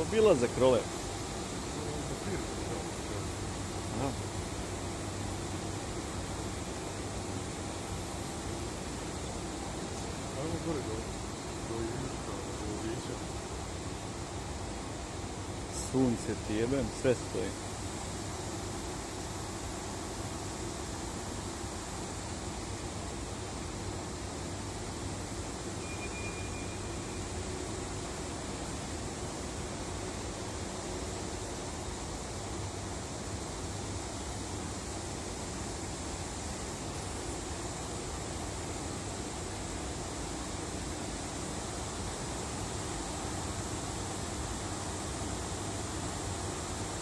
Obilazak role. Aha. Ajmo gore do Iliška, do Vića. Sunce ti jebem, sve stoji.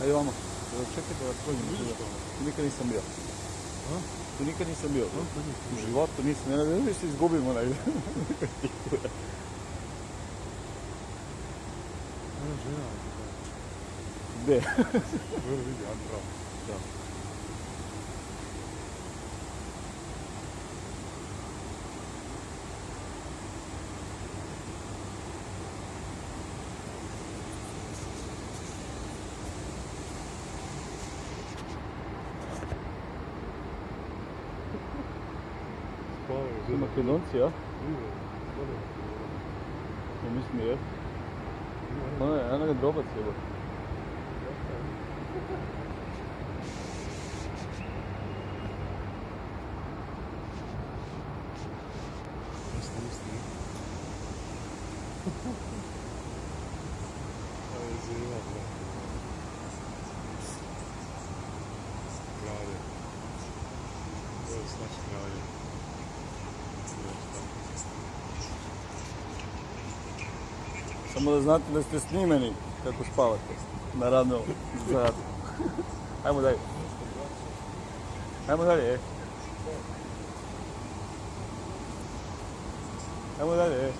Ajde vamo, čekaj da vas prođem. Tu nikad nisam bio. Tu nikad nisam bio. U životu nisam, ne znam da se izgubimo negdje. Gdje? Dobro vidi, ajde pravo. Da. Su Makedonci, ja? Ja mislim je. Ona ga drobac jeba. Samo da znate da ste snimeni kako spavate na radnom zadu. Ajmo dalje. Ajmo dalje, Ajmo dalje,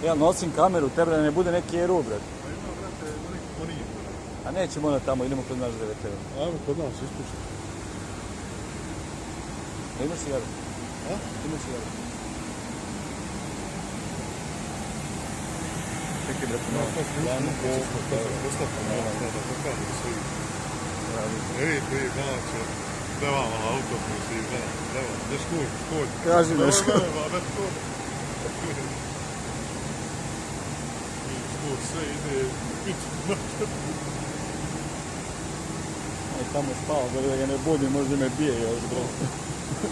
Ja nosim kameru, tebe da ne bude neki eru, brate. Pa ima, brate, neki konije. A nećemo ona tamo, idemo kod naš DVT. Ajmo kod nas, ispušti. Da imaš cigaru? A? Imaš cigaru? Čekaj, brate, malo. Evi, prije galače, pevamo na autobus i gledam, evo, ne škuj. Kaži nešto. Sve ide piću. Aj tamo spao, da ga ne budi, možda me bije još, bro. Svi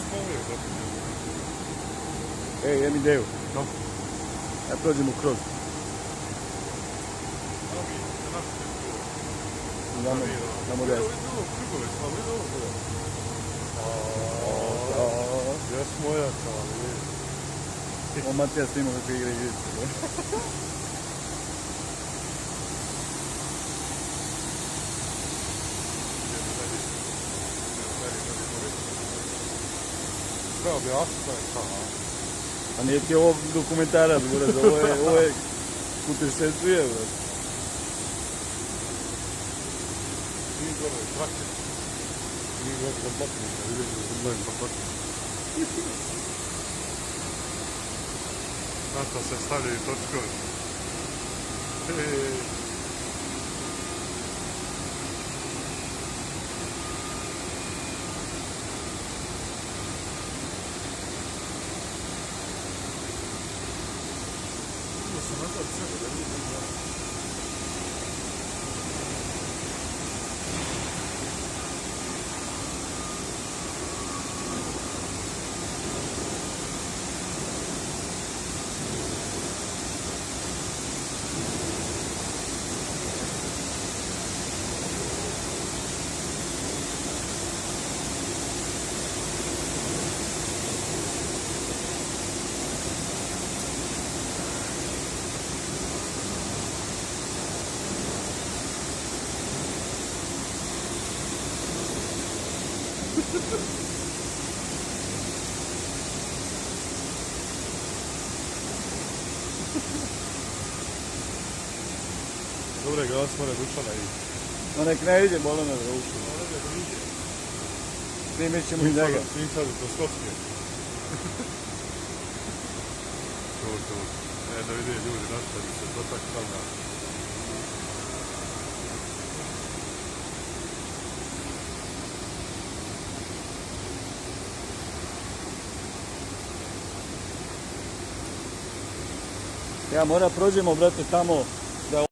spavaju, zato ne. Ej, imam ideju. No. Ja prođemo kroz. Damo da je. Jes moja čala, Ovo Matija snima kako igra igrice. Treba bi asistan kao. A nije ti ovo dokumentarac, buraz, ovo je putešestvuje, buraz. Nije gore, traktor. Nije gore za blatnika, vidim da zrmaju za blatnika. Na to se stavljaju točkovi. Dobre, glas mora dušana i... No nek ne ide, boli me za uši. Ono ne druže. Snimit ćemo i njega. Snimca mikroskopske. To. Da vide ljudi, nastavi se, to tak stavlja. Ja moram prođemo, brate, tamo